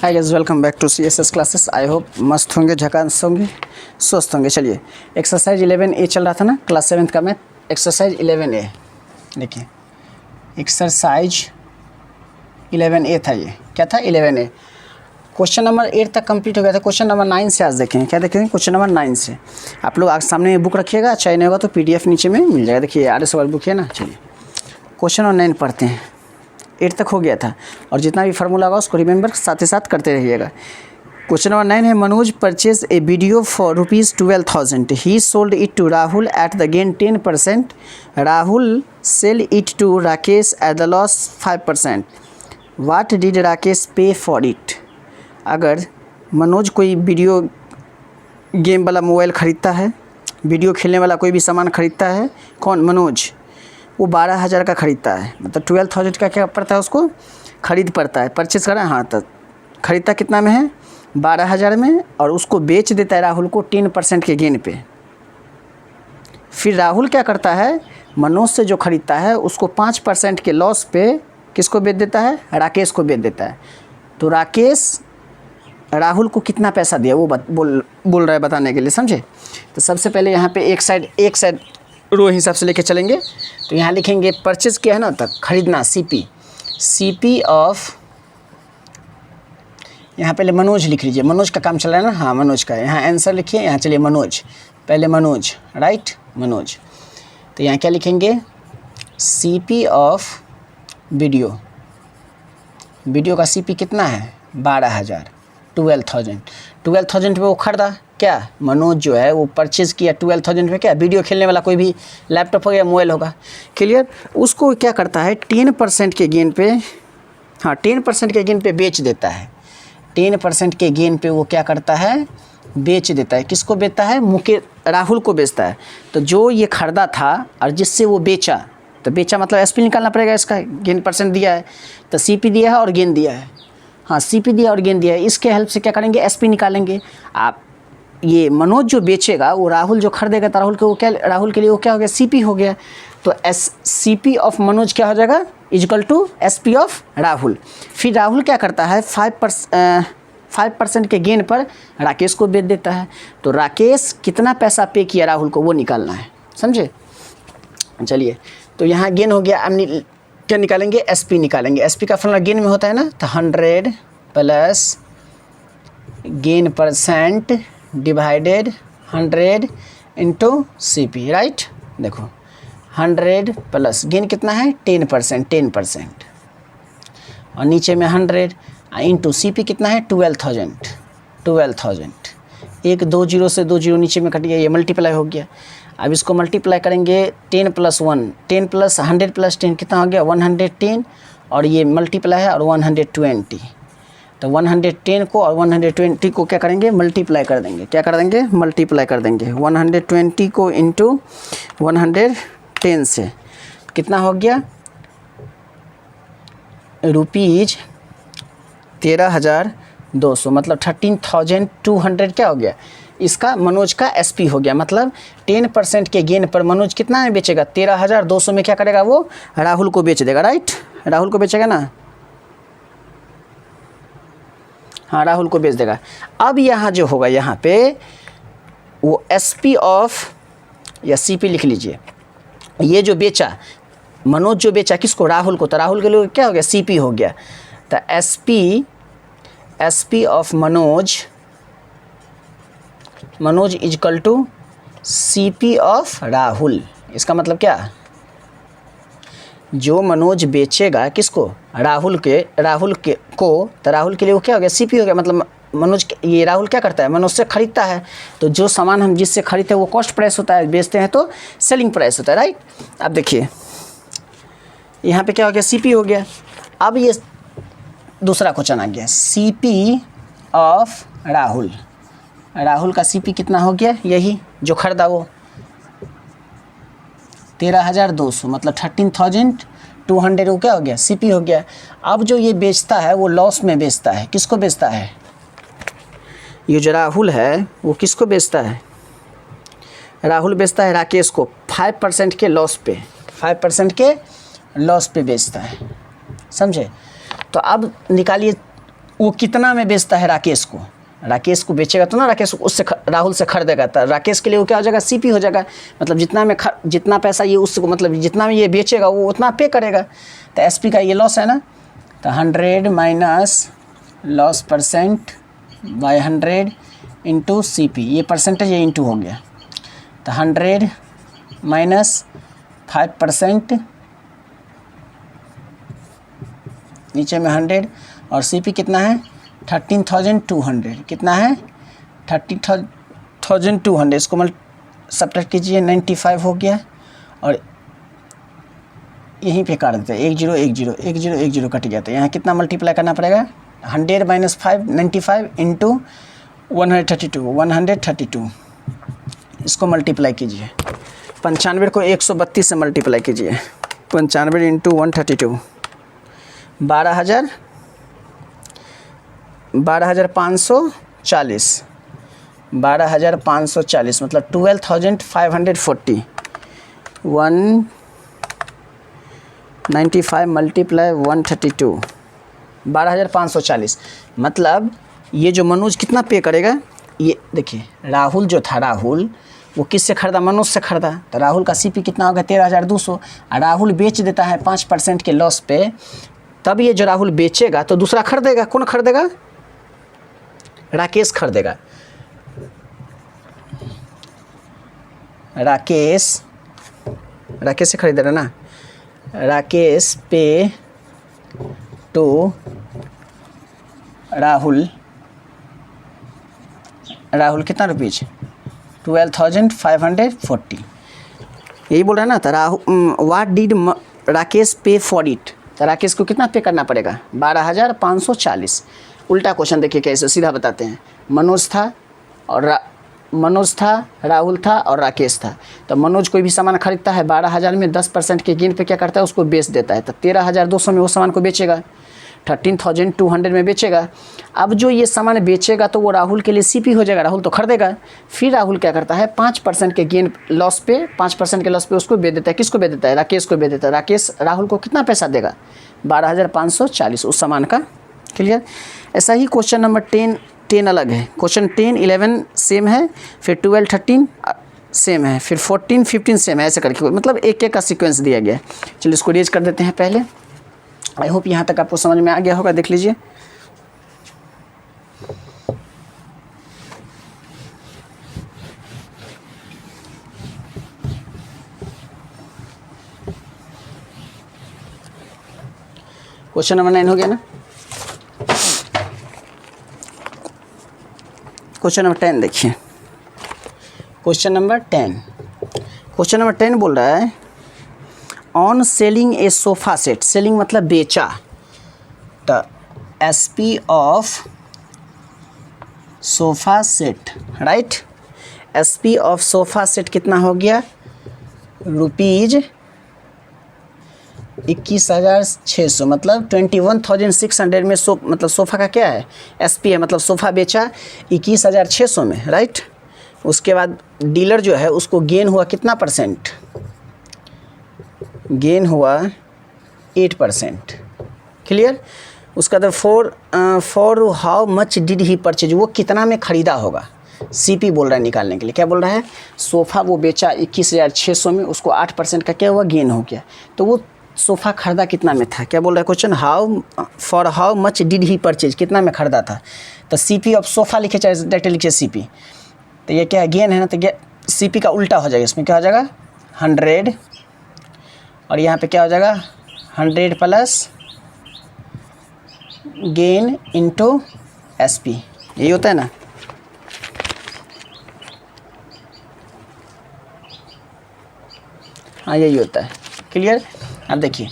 Hi guys, welcome back to CSS classes. I hope मस्त होंगे, झकास होंगे, स्वस्थ होंगे। चलिए, एक्सरसाइज 11A चल रहा था ना, क्लास 7 का मैथ। एक्सरसाइज 11A देखिए, एक्सरसाइज 11A था। ये क्या था? 11A। क्वेश्चन नंबर 8 तक कंप्लीट हो गया था। क्वेश्चन नंबर 9 से आज देखेंगे। क्या देखेंगे? क्वेश्चन नंबर 9 से। आप लोग आज सामने बुक रखिएगा, चाहिए नहीं होगा तो PDF नीचे में मिल जाएगा। देखिए RS वाली बुक है ना। चलिए क्वेश्चन नंबर 9 पढ़ते हैं। 8 तक हो गया था और जितना भी फार्मूला होगा उसको रिमेंबर साथ ही साथ करते रहिएगा। क्वेश्चन नंबर 9 है, Manoj purchase a video for ₹12,000। He sold it to Rahul at the gain 10%। Rahul sell it to Rakesh at the loss 5%। What did Rakesh pay for it? अगर मनोज कोई वीडियो गेम वाला मोबाइल ख़रीदता है, वीडियो खेलने वाला कोई भी सामान ख़रीदता है, कौन? मनोज। वो 12,000 का ख़रीदता है, मतलब 12,000 का क्या पड़ता है उसको? खरीद पड़ता है, परचेज़ करा। हाँ, तो ख़रीदता कितना में है? 12,000 में, और उसको बेच देता है राहुल को 10% के गेन पे। फिर राहुल क्या करता है? मनोज से जो ख़रीदता है उसको 5% के लॉस पे किसको बेच देता है? राकेश को बेच देता है। तो राकेश राहुल को कितना पैसा दिया वो बोल रहा है बताने के लिए, समझे? तो सबसे पहले यहाँ पे एक साइड रो हिसाब से लेके चलेंगे। तो यहाँ लिखेंगे परचेज किया है ना, तक खरीदना, CP ऑफ, यहाँ पहले मनोज लिख लीजिए। मनोज का काम चल रहा है ना। हाँ, मनोज का। यहाँ आंसर लिखिए, यहाँ चलिए मनोज, पहले मनोज, राइट, मनोज। तो यहाँ क्या लिखेंगे? CP ऑफ वीडियो का CP कितना है? 12,000। 12,000 पे वो खरीदा क्या? मनोज जो है वो परचेज़ किया 12,000 में। क्या? वीडियो खेलने वाला कोई भी लैपटॉप हो या मोबाइल होगा, क्लियर। उसको क्या करता है? 10% के गेन पे, हाँ 10% के गेन पे बेच देता है। 10% के गेन पे वो क्या करता है? बेच देता है। किसको बेचता है? राहुल को बेचता है। तो जो ये खरीदा था और जिससे वो बेचा, तो बेचा मतलब SP निकालना पड़ेगा इसका। गेन परसेंट दिया है तो CP दिया है और गेन दिया है। हाँ, CP दिया और गेन दिया है। इसके हेल्प से क्या करेंगे? SP निकालेंगे। आप ये मनोज जो बेचेगा वो राहुल जो खरीदेगा, तो राहुल के वो क्या, राहुल के लिए वो क्या हो गया? CP हो गया। तो CP ऑफ मनोज क्या हो जाएगा? Equal to SP of Rahul. फिर राहुल क्या करता है? 5% के गेन पर राकेश को बेच देता है। तो राकेश कितना पैसा पे किया राहुल को, वो निकालना है, समझे? चलिए, तो यहाँ गेन हो गया। अब क्या निकालेंगे? SP निकालेंगे। SP का फॉर्मूला गेन में होता है ना, तो 100 plus gain percent divided 100 into CP, right. देखो 100 प्लस गेन कितना है? 10%, और नीचे में 100 इंटू CP कितना है? 12,000। एक 2 जीरो से 2 जीरो नीचे में कट गया, ये मल्टीप्लाई हो गया। अब इसको मल्टीप्लाई करेंगे 10 + 1, 10 प्लस 100 प्लस 10 कितना हो गया? 110, और ये मल्टीप्लाई है और 120। तो 110 को और 120 को क्या करेंगे? मल्टीप्लाई कर देंगे। क्या कर देंगे? मल्टीप्लाई कर देंगे। 120 को इंटू 110 से कितना हो गया? रुपीज़ 13,200, मतलब 13,200 क्या हो गया? इसका मनोज का SP हो गया। मतलब 10% के गेन पर मनोज कितना में बेचेगा? 13,200 में क्या करेगा? वो राहुल को बेच देगा, राइट। राहुल को बेचेगा ना। हाँ, राहुल को बेच देगा। अब यहाँ जो होगा, यहाँ पे वो SP ऑफ या CP लिख लीजिए। ये जो बेचा मनोज, जो बेचा किसको? राहुल को। तो राहुल के लिए क्या हो गया? CP हो गया। तो SP of Manoj equal to CP of Rahul. इसका मतलब क्या? जो मनोज बेचेगा किसको? राहुल को, तो राहुल के लिए वो क्या हो गया? CP हो गया। मतलब मनोज, ये राहुल क्या करता है? मनोज से खरीदता है। तो जो सामान हम जिससे खरीदते हैं वो कॉस्ट प्राइस होता है, बेचते हैं तो सेलिंग प्राइस होता है, राइट। अब देखिए यहाँ पे क्या हो गया? CP हो गया। अब ये दूसरा क्वेश्चन आ गया, CP ऑफ राहुल। राहुल का CP कितना हो गया? यही जो खरीदा वो 13,200, मतलब 13,200 को क्या हो गया? CP हो गया। अब जो ये बेचता है वो लॉस में बेचता है। किसको बेचता है? ये जो राहुल है वो किसको बेचता है? राहुल बेचता है राकेश को 5% के लॉस पे, 5% के लॉस पे बेचता है, समझे। तो अब निकालिए वो कितना में बेचता है राकेश को, राकेश को बेचेगा तो ना राकेश उससे राहुल से खरीदेगा, तो राकेश के लिए वो क्या हो जाएगा, सीपी हो जाएगा। मतलब जितना पैसा ये उसको, मतलब जितना में ये बेचेगा वो उतना पे करेगा। तो एसपी का ये लॉस है ना, तो 100 minus loss percent by 100 into CP, ये परसेंटेज ये इंटू हो गया। तो 100 माइनस 5%, नीचे में 100, और सीपी कितना है 13,200, कितना है 30,200, इसको सब्ट्रैक्ट कीजिए, 95 हो गया, और यहीं पे काट देते हैं 10 10 10 10 कट गया। तो यहाँ कितना मल्टीप्लाई करना पड़ेगा, 100 माइनस 5 95 इंटू 132, इसको मल्टीप्लाई कीजिए। 95 को 132 से मल्टीप्लाई कीजिए, 95 इंटू 132, 12,540, 12,540 मतलब 12,540, 195 मल्टीप्लाई 132, 12,540। मतलब ये जो मनोज कितना पे करेगा, ये देखिए राहुल जो था, राहुल वो किससे खरीदा, मनोज से खरीदा। तो राहुल का सीपी कितना होगा 13,200, और राहुल बेच देता है 5% के लॉस पे। तब ये जो राहुल बेचेगा तो दूसरा खरीदेगा, कौन खरीदेगा, राकेश खरीदेगा। राकेश से खरीदेगा ना, राकेश पे टू राहुल कितना रुपीज 12,540, यही बोल रहा है ना। तो what did Rakesh pay for it, तो राकेश को कितना पे करना पड़ेगा 12,540। उल्टा क्वेश्चन देखिए कैसे, सीधा बताते हैं। मनोज था, राहुल था और राकेश था। तो मनोज कोई भी सामान खरीदता है 12,000 में 10% के गेन पे क्या करता है, उसको बेच देता है। तो 13,200 में वो सामान को बेचेगा, 13,200 में बेचेगा। अब जो ये सामान बेचेगा तो वो राहुल के लिए सीपी हो जाएगा, राहुल तो खरीदेगा। फिर राहुल क्या करता है 5% के गेन लॉस पे, 5% के लॉस पे उसको बेच देता है। किसको बेच देता है, राकेश को बेच देता है। राकेश राहुल को कितना पैसा देगा 12,540 उस सामान का। क्लियर। ऐसा ही क्वेश्चन नंबर 10 अलग है, क्वेश्चन 10 11 सेम है, फिर 12 13 सेम है, फिर 14 15 सेम है, ऐसे करके मतलब एक एक का सीक्वेंस दिया गया है। चलिए इसको रेज कर देते हैं पहले। आई होप यहाँ तक आपको समझ में आ गया होगा, देख लीजिए। क्वेश्चन नंबर 9 हो गया ना। क्वेश्चन नंबर 10 देखिए, क्वेश्चन नंबर 10 बोल रहा है on selling A sofa set, selling मतलब बेचा। तो SP of sofa set, right, SP of sofa set कितना हो गया रुपीज़ 21,600, मतलब 21,600 में मतलब सोफ़ा का क्या है एसपी है, मतलब सोफ़ा बेचा 21,600 में, राइट। उसके बाद डीलर जो है उसको गेन हुआ कितना परसेंट, गेन हुआ 8%। क्लियर। उसका तो for how much did he purchase, वो कितना में ख़रीदा होगा, सीपी बोल रहा है निकालने के लिए। क्या बोल रहा है, सोफ़ा वो बेचा 21,600 में, उसको 8% का क्या हुआ गेन हो गया। तो वो सोफ़ा ख़रीदा कितना में था, क्या बोल रहा है question, for how much did he purchase, कितना में ख़रीदा था। तो सीपी ऑफ सोफ़ा लिखे चाहे डायरेक्ट लिखिए सीपी, तो ये क्या है गेन है ना, तो सीपी का उल्टा हो जाएगा, इसमें क्या हो जाएगा 100, और यहाँ पे क्या हो जाएगा 100 प्लस गेन इंटू एसपी, यही होता है ना। हाँ यही होता है। क्लियर। अब देखिए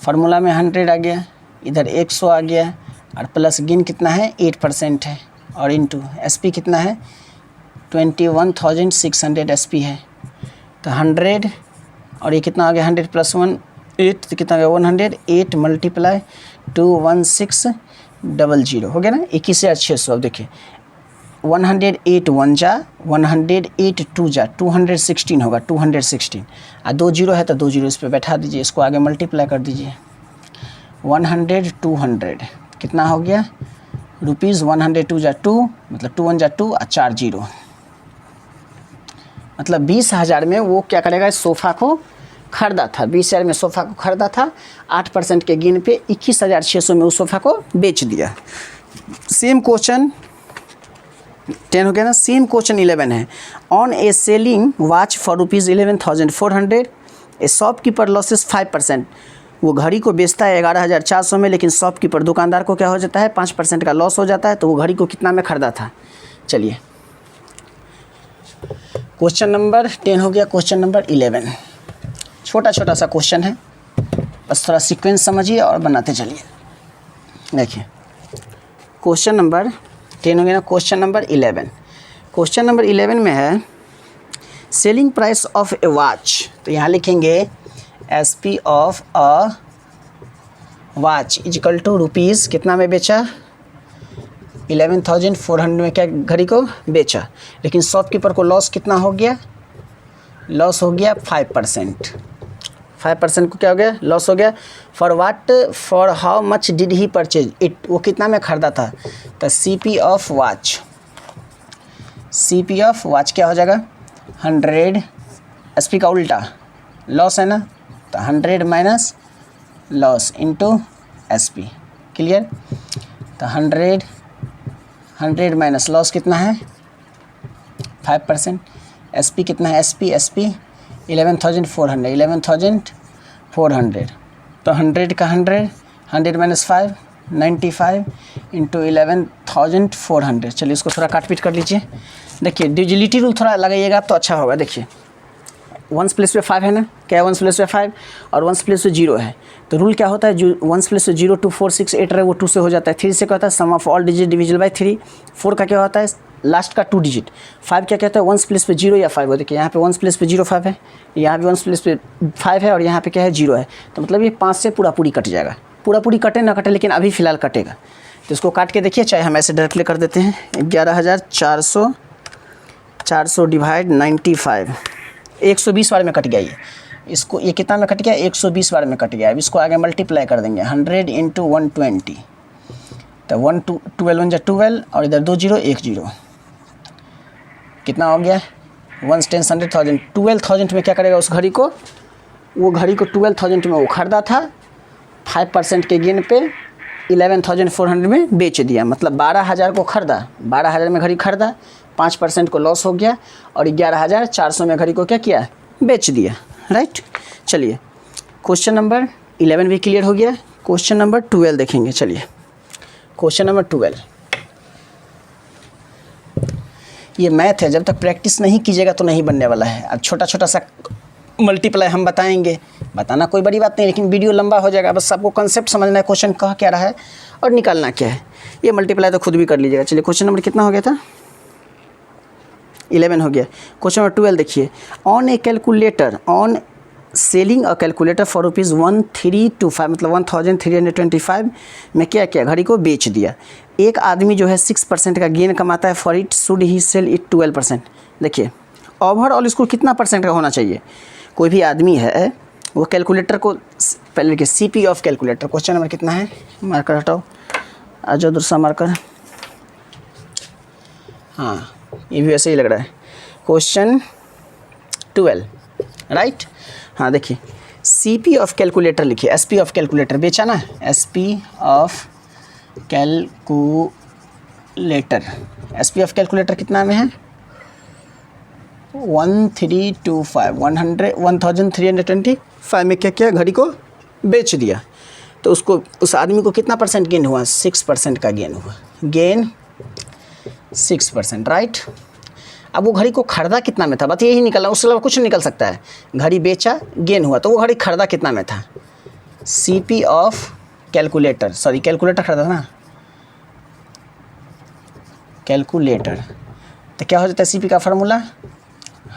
फार्मूला में 100 आ गया, इधर 100 आ गया, और प्लस गेन कितना है 8% है, और इंटू एसपी कितना है 21,600 एसपी है। तो 100 और ये कितना आ गया 100 प्लस 1 8, तो कितना आ गया 108 मल्टीप्लाई 21600 हो गया ना 21,600। अब देखिए 108 1 जा 108 2 जा 216 होगा 216, और 2 जीरो है तो 2 जीरो इस पर बैठा दीजिए, इसको आगे मल्टीप्लाई कर दीजिए। 100 200 कितना हो गया रुपीज़ 100 टू जा 2 मतलब 2 1 जा 2 और 4 0 मतलब 20,000 में वो क्या करेगा, इस सोफ़ा को खरीदा था। 20,000 में सोफ़ा को खरीदा था, 8% के गेन पे 21,600 में उस सोफ़ा को बेच दिया। सेम क्वेश्चन 10 हो गया ना। सेम क्वेश्चन 11 है। On A selling watch for rupees 11,400 A shopkeeper losses 5%। वो घड़ी को बेचता है 11,400 में, लेकिन शॉपकीपर दुकानदार को क्या हो जाता है, 5% का लॉस हो जाता है। तो वो घड़ी को कितना में खरीदा था। चलिए क्वेश्चन नंबर 10 हो गया। क्वेश्चन नंबर 11 छोटा छोटा सा क्वेश्चन है, बस थोड़ा सीक्वेंस समझिए और बनाते चलिए। देखिए क्वेश्चन नंबर 10 हो गया ना। क्वेश्चन नंबर 11, क्वेश्चन नंबर 11 में है selling price of a watch. तो यहाँ लिखेंगे SP of a watch is equal to rupees कितना में बेचा, 11,400 में क्या घड़ी को बेचा, लेकिन शॉपकीपर को लॉस कितना हो गया, लॉस हो गया 5%। 5% को क्या हो गया, लॉस हो गया। For watt, for how much did he purchase it, वो कितना में खरीदा था। तो CP of watch, CP of watch क्या हो जाएगा 100, SP का उल्टा लॉस है ना, तो 100 minus loss into SP। Clear. तो 100 माइनस लॉस कितना है 5%। SP कितना है, SP 11,400 तो 100 का 100 माइनस 5 95 इंटू 11,400। चलिए इसको थोड़ा काट पीट कर लीजिए। देखिए डिजिलिटी रूल थोड़ा लगाइएगा तो अच्छा होगा। देखिए 1 प्लेस पे 5 है ना, क्या है 1 प्लेस पे 5 और 1 प्लेस पे 0 है। तो रूल क्या होता है, जो 1 प्लेस पे 0 2 4 6 8 रहे वो 2 से हो जाता है। 3 से क्या होता है, sum of all digit divisible by 3। 4 का क्या होता है, लास्ट का 2 डिजिट। 5 क्या कहता है, 1 प्लेस पे 0 या 5 हो। देखिए यहाँ पे 1 प्लेस पे 0 5 है, यहाँ भी 1 प्लेस पे 5 है और यहाँ पे क्या है 0 है। तो मतलब ये 5 से पूरा पूरी कट जाएगा। पूरा पूरी कटे ना कटे, लेकिन अभी फ़िलहाल कटेगा। तो इसको काट के देखिए, चाहे हम ऐसे डायरेक्टली कर देते हैं। 11,400 डिवाइड 95 120 बार में कट गया ये। इसको ये कितना में कट गया, 120 बार में कट गया। अब इसको आगे मल्टीप्लाई कर देंगे 100 इंटू 120। तो 12 1 12 और इधर 2 0 1 0 कितना हो गया 1 10 100,000। 12,000 में क्या करेगा उस घड़ी को, वो घड़ी को 12,000 में वो खरीदा था, 5% के गेन पे 11,400 में बेच दिया। मतलब 12,000 को खरीदा, 12,000 में घड़ी खरीदा, 5% को लॉस हो गया और 11,400 में घड़ी को क्या किया, बेच दिया। राइट। चलिए क्वेश्चन नंबर 11 भी क्लियर हो गया। क्वेश्चन नंबर 12 देखेंगे। चलिए क्वेश्चन नंबर 12, ये मैथ है, जब तक प्रैक्टिस नहीं कीजिएगा तो नहीं बनने वाला है। अब छोटा छोटा सा मल्टीप्लाई हम बताएंगे, बताना कोई बड़ी बात नहीं, लेकिन वीडियो लंबा हो जाएगा। बस आपको कंसेप्ट समझना है, क्वेश्चन कह क्या रहा है और निकालना क्या है। ये मल्टीप्लाई तो खुद भी कर लीजिएगा। चलिए क्वेश्चन नंबर कितना हो गया था, 11 हो गया। क्वेश्चन नंबर 12 देखिए। On A calculator, on selling a calculator for rupees 1325 मतलब 1325 में क्या किया, घड़ी को बेच दिया। एक आदमी जो है 6% का गेन कमाता है। For it should he sell it 12%। देखिए ओवरऑल इसको कितना परसेंट का होना चाहिए। कोई भी आदमी है वो कैलकुलेटर को पहले देखिए, CP of calculator. Question number कितना है, मार्कर हटाओ, आ जाओ दूसरा मार्कर। हाँ ये भी ऐसे ही लग रहा है। Question 12 right. हाँ देखिए CP ऑफ कैलकुलेटर लिखिए, SP ऑफ कैलकुलेटर बेचा ना, SP of calculator. SP of calculator कितना में है 1325 में क्या किया, घड़ी को बेच दिया। तो उसको, उस आदमी को कितना परसेंट गेन हुआ, 6% का गेन हुआ। गेन 6%। राइट। अब वो घड़ी को खरीदा कितना में था, बस यही निकलना, उसके अलावा कुछ नहीं निकल सकता है। घड़ी बेचा, गेन हुआ, तो वो घड़ी खरीदा कितना में था। CP of calculator, sorry calculator खरीदा ना, कैलकुलेटर। तो क्या हो जाता है CP का फार्मूला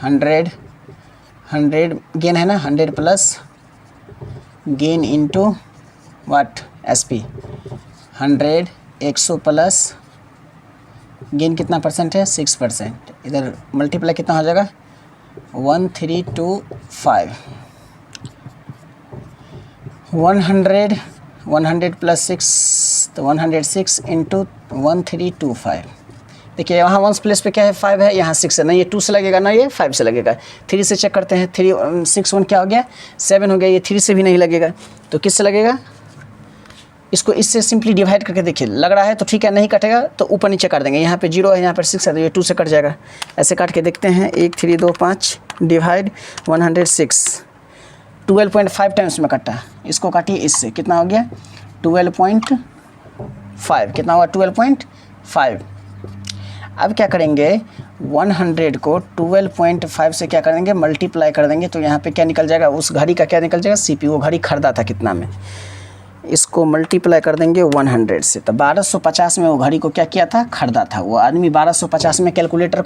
100 गेन है ना, 100 प्लस गेन इंटू वाट SP 100 100 प्लस गेन कितना परसेंट है 6%। इधर मल्टीप्लाई कितना हो जाएगा 1325 100 प्लस 6 तो 106 इंटू 1325। देखिए यहाँ 1 प्लेस पे क्या है 5 है, यहाँ 6 है, ना ये 2 से लगेगा ना ये 5 से लगेगा। 3 से चेक करते हैं, 3 6 1 क्या हो गया 7 हो गया, ये 3 से भी नहीं लगेगा तो किससे लगेगा, इसको इससे सिंपली डिवाइड करके देखिए, लग रहा है तो ठीक है, नहीं कटेगा तो ऊपर नीचे कर देंगे, यहाँ पे 0 है यहाँ पर 6 है तो ये 2 से कट जाएगा। ऐसे काट के देखते हैं, 1 3 2 5 डिवाइड 106 12.5 टाइम्स में कटा, इसको काटिए इससे, कितना हो गया 12.5, कितना हुआ 12.5। अब क्या करेंगे 100 को 12.5 से क्या करेंगे मल्टीप्लाई कर देंगे, तो यहाँ पे क्या निकल जाएगा, उस घड़ी का क्या निकल जाएगा सीपी, वो घड़ी खरीदा था कितना में, इसको मल्टीप्लाई कर देंगे 100 से, तो 1250 में वो घड़ी को क्या किया था खरीदा था। वो आदमी 1250 में कैलकुलेटर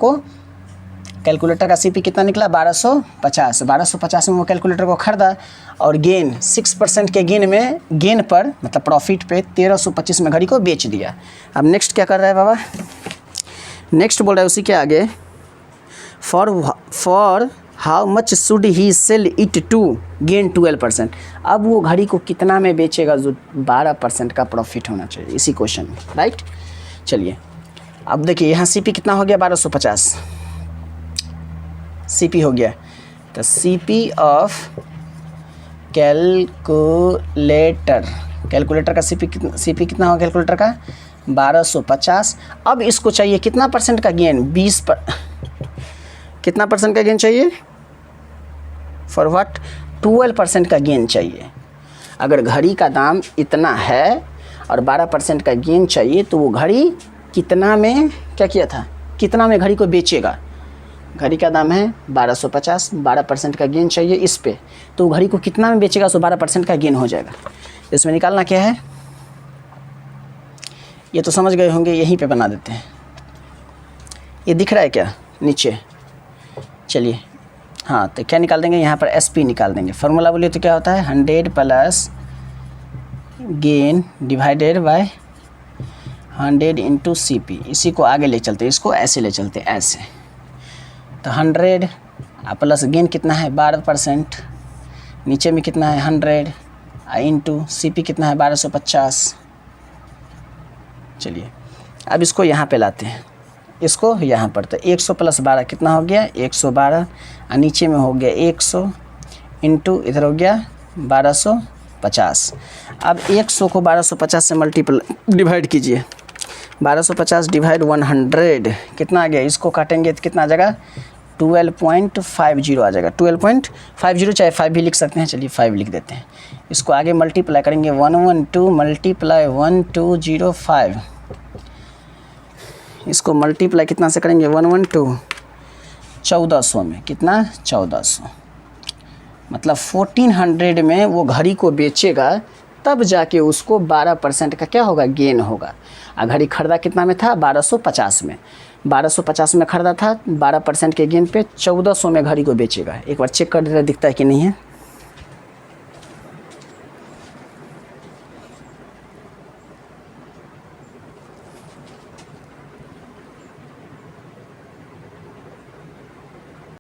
का सीपी कितना निकला 1250 में वो कैलकुलेटर को खरीदा और गेन 6% के गेन पर मतलब प्रॉफिट पे 1325 में घड़ी को बेच दिया। अब नेक्स्ट क्या कर रहा है बाबा, नेक्स्ट बोल रहा है उसी के आगे, for how much should he sell it to gain 12%। अब वो घड़ी को कितना में बेचेगा जो 12% का प्रॉफिट होना चाहिए इसी क्वेश्चन में, राइट। चलिए अब देखिए यहाँ सीपी कितना हो गया 1250 सीपी हो गया, तो सीपी ऑफ कैलकुलेटर का सीपी कितना होगा कैलकुलेटर का 1250। अब इसको चाहिए कितना परसेंट का गेन, कितना परसेंट का गेन चाहिए फॉर व्हाट 12% का गेन चाहिए। अगर घड़ी का दाम इतना है और 12% का गेन चाहिए तो वो घड़ी कितना में क्या किया था, कितना में घड़ी को बेचेगा। घड़ी का दाम है 1250, 12% का गेन चाहिए इस पे, तो घड़ी को कितना में बेचेगा सो 12% का गेन हो जाएगा। इसमें निकालना क्या है, ये तो समझ गए होंगे, यहीं पे बना देते हैं। ये दिख रहा है क्या नीचे, चलिए हाँ, तो क्या निकाल देंगे यहाँ पर एसपी निकाल देंगे। फार्मूला बोलिए तो क्या होता है 100 plus gain divided by 100 into CP. इसी को आगे ले चलते, इसको ऐसे ले चलते ऐसे, तो 100 प्लस गेन कितना है 12%, नीचे में कितना है 100 इंटू सीपी कितना है 1250। चलिए अब इसको यहाँ पे लाते हैं, इसको यहाँ पर, तो 100 प्लस 12 कितना हो गया 112, और नीचे में हो गया 100 इंटू इधर हो गया 1250। अब 100 को 1250 से डिवाइड कीजिए, 1250 डिवाइड 100 कितना आ गया, इसको काटेंगे तो कितना आ जाएगा 12.50 आ जाएगा, 12.50 चाहे 5 भी लिख सकते हैं, चलिए 5 लिख देते हैं। इसको आगे मल्टीप्लाई करेंगे 112 मल्टीप्लाई 1205, इसको मल्टीप्लाई कितना से करेंगे 112 1400 में, कितना 1400, मतलब 1400 में वो घड़ी को बेचेगा, तब जाके उसको 12% का क्या होगा गेन होगा। घड़ी खरीदा कितना में था 1250 में, 1250 में खरीदा था, 12% के गेन पे 1400 में घड़ी को बेचेगा। एक बार चेक कर देते दिखता है कि नहीं है।